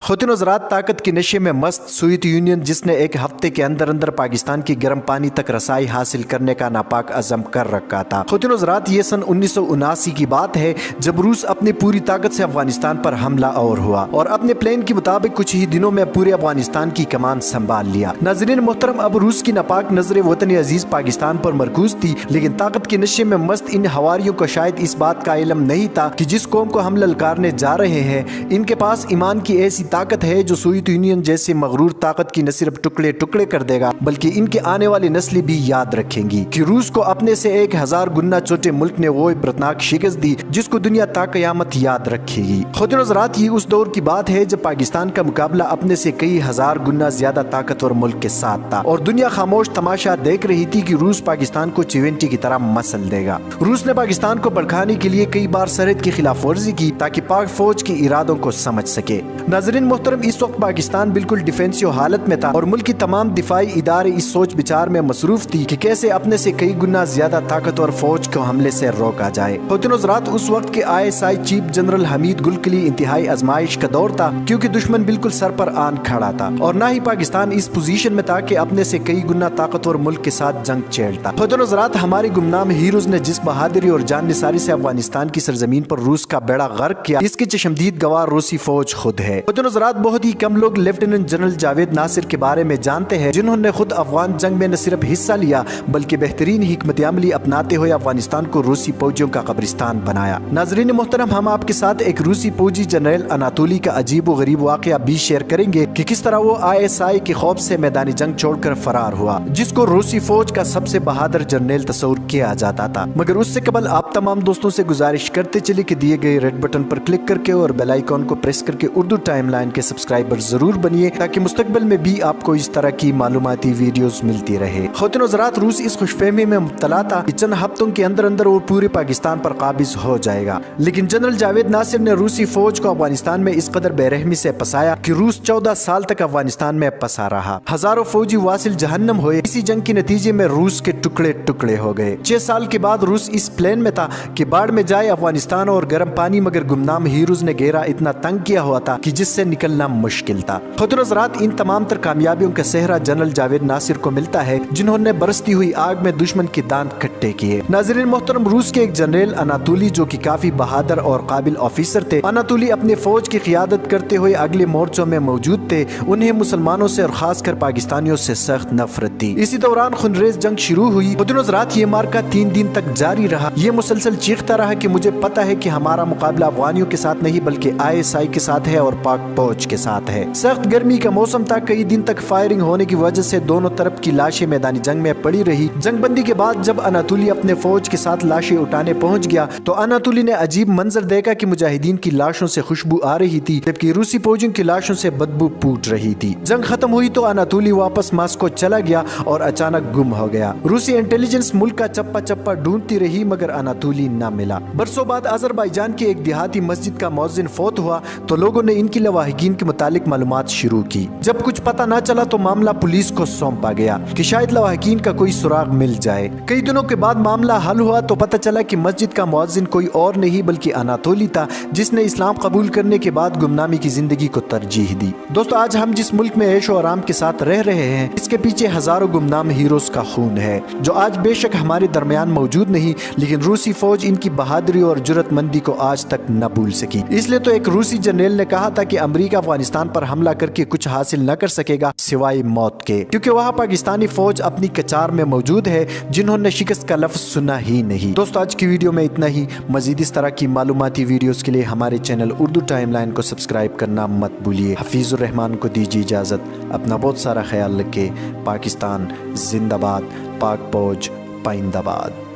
खुद हज़रात ताकत के नशे में मस्त सोवियत यूनियन जिसने एक हफ्ते के अंदर अंदर पाकिस्तान की गर्म पानी तक रसाई हासिल करने का नापाक अज़म कर रखा था। खुद हज़रात ये सन 1979 की बात है जब रूस अपनी पूरी ताकत से अफगानिस्तान पर हमला और हुआ और अपने प्लान के मुताबिक कुछ ही दिनों में पूरे अफगानिस्तान की कमान संभाल लिया। नाज़रीन मोहतरम, अब रूस की नापाक नजर वतन अजीज पाकिस्तान पर मरकूज थी, लेकिन ताकत के नशे में मस्त इन हवारियों को शायद इस बात का इल्म नहीं था कि जिस कौम को हम ललकारने जा रहे हैं इनके पास ईमान की ऐसी ताकत है जो सोवियत यूनियन जैसे मगरूर ताकत की न सिर्फ टुकड़े टुकड़े कर देगा बल्कि इनके आने वाली नस्लें भी याद रखेंगी कि रूस को अपने से 1000 गुना छोटे मुल्क ने वो इबरतनाक शिकस्त दी जिसको दुनिया ता कयामत याद रखेगी। खुद हज़रात ये उस दौर की बात है जब पाकिस्तान का मुकाबला अपने से कई हजार गुना ज्यादा ताकतवर मुल्क के साथ था और दुनिया खामोश तमाशा देख रही थी कि रूस पाकिस्तान को चिवेंटी की तरह मसल देगा। रूस ने पाकिस्तान को भड़काने के लिए कई बार सरहद की खिलाफ वर्जी की ताकि पाक फौज के इरादों को समझ सके। नाज़रीन मोहतरम, इस वक्त पाकिस्तान बिल्कुल डिफेंसिव हालत में था और मुल्क की तमाम दिफाई इदारे इस सोच विचार में मसरूफ थी कि कैसे अपने से कई गुना ज्यादा ताकतवर फौज को हमले से रोका जाए। खुद हज़रात उस वक्त के ISI चीफ जनरल हमीद गुल के लिए इंतहाई आजमाइश का दौर था क्योंकि दुश्मन बिल्कुल सर पर आन खड़ा था और न ही पाकिस्तान इस पोजीशन में था कि अपने से कई गुना ताकतवर मुल्क के साथ जंग छेड़ता। खुद हज़रात हमारे गुमनाम हीरोज ने जिस बहादुरी और जान निसारी से अफगानिस्तान की सरजमीन पर रूस का बेड़ा गर्क किया इसके चशमदीद गवाह रूसी फौज खुद है। खुद हज़रात बहुत ही कम लोग लेफ्टिनेंट जनरल जावेद नासिर के बारे में जानते हैं जिन्होंने खुद अफगान जंग में न सिर्फ हिस्सा लिया बल्कि बेहतरीन हिकमत अमली अपनाते हुए अफगानिस्तान को रूसी फौजियों का कब्रिस्तान बनाया। नाजरीन मोहतरम, हम आपके साथ एक रूसी फौजी जनरल अनातोली का अजीब व गरीब वाकया भी शेयर करेंगे कि किस तरह वो ISI के खौफ से मैदानी जंग छोड़कर फरार हुआ जिसको रूसी फौज का सबसे बहादुर जनरल तस्वुर किया जाता था। मगर उससे कबल आप तमाम दोस्तों से गुजारिश करते चले कि दिए गए रेड बटन पर क्लिक करके और बेल आइकॉन को प्रेस करके उर्दू टाइमलाइन के सब्सक्राइबर जरूर बनिए ताकि मुस्तकबिल में भी आपको इस तरह की मालूमाती वीडियोस मिलती रहे। खुद हज़रात रूस इस खुशफहमी में मुब्तला था कि चंद हफ्तों के अंदर अंदर वो पूरे पाकिस्तान पर काबिज हो जाएगा, लेकिन जनरल जावेद नासिर ने रूसी फौज को अफगानिस्तान में इस कदर बेरहमी से फंसाया कि रूस 14 साल तक अफगानिस्तान में फंसा रहा। हजारों फौजी वासिल जहन्नम हुए। इसी जंग के नतीजे में रूस के टुकड़े टुकड़े हो गए। 6 साल के बाद रूस इस प्लान में था कि बाढ़ में जाए अफगानिस्तान और गर्म पानी, मगर गुमनाम हीरोज ने घेरा इतना तंग किया हुआ था कि जिससे निकलना मुश्किल था। खुद हज़रात इन तमाम तर कामयाबियों का सेहरा जनरल जावेद नासिर को मिलता है जिन्होंने बरसती हुई आग में दुश्मन के दांत खट्टे किए। नाज़रीन मोहतरम, रूस के एक जनरल अनातोली जो कि काफी बहादुर और काबिल ऑफिसर थे, अनातोली अपने फौज की क़ियादत करते हुए अगले मोर्चों में मौजूद थे। उन्हें मुसलमानों से और खासकर पाकिस्तानियों से सख्त नफरत थी। इसी दौरान खूनरेज जंग शुरू हुई। खुद हज़रात ये मार्का 3 दिन तक जारी रहा। ये मुसलसल चीखता रहा कि मुझे पता है कि हमारा मुकाबला अफगानियों के साथ नहीं बल्कि ISI के साथ है और पाक फौज के साथ है। सख्त गर्मी का मौसम था। कई दिन तक फायरिंग होने की वजह से दोनों तरफ की लाशें मैदानी जंग में पड़ी रही। जंगबंदी के बाद जब अनातोली अपने फौज के साथ लाशें उठाने पहुंच गया तो अनातोली ने अजीब मंजर देखा कि मुजाहिदीन की लाशों से खुशबू आ रही थी जबकि रूसी फौजियों की लाशों से बदबू फूट रही थी। जंग खत्म हुई तो अनातोली वापस मास्को चला गया और अचानक गुम हो गया। रूसी इंटेलिजेंस मुल्क का चप्पा चप्पा ढूंढती रही मगर अनातोली न मिला। बरसों बाद अजरबैजान की एक देहाती मस्जिद का मौज़िन फौत हुआ तो लोगों ने इनकी लवाहिकीन के मुतालिक मालूमात शुरू की। जब कुछ पता न चला तो मामला पुलिस को सौंपा गया कि शायद लवाहिकीन का कोई सुराग मिल जाए। कई दिनों के बाद मामला हल हुआ तो पता चला कि मस्जिद का मुअज्जिन कोई और नहीं बल्कि अनातोली था जिसने इस्लाम कबूल करने के बाद गुमनामी की जिंदगी को तरजीह दी। दोस्तों, आज हम जिस मुल्क में ऐशो आराम के साथ रह रहे हैं इसके पीछे हजारों गुमनाम हीरोज का खून है जो आज बेशक हमारे दरमियान मौजूद नहीं, लेकिन रूसी फौज इनकी बहादुरी और जुर्रतमंदी को आज तक न भूल सकी। इसलिए तो एक रूसी जनरल ने कहा था कि अमेरिका अफगानिस्तान पर हमला करके कुछ हासिल न कर सकेगा सिवाय मौत के, क्योंकि वहाँ पाकिस्तानी फौज अपनी कचार में मौजूद है जिन्होंने शिकस्त का लफ्ज सुना ही नहीं। दोस्तों, आज की वीडियो में इतना ही। मजीद इस तरह की मालूमाती वीडियोस के लिए हमारे चैनल उर्दू टाइमलाइन को सब्सक्राइब करना मत भूलिए। हफीजुर रहमान को दीजिए इजाजत। अपना बहुत सारा ख्याल रखें। पाकिस्तान जिंदाबाद, पाक फौज पाइंदाबाद।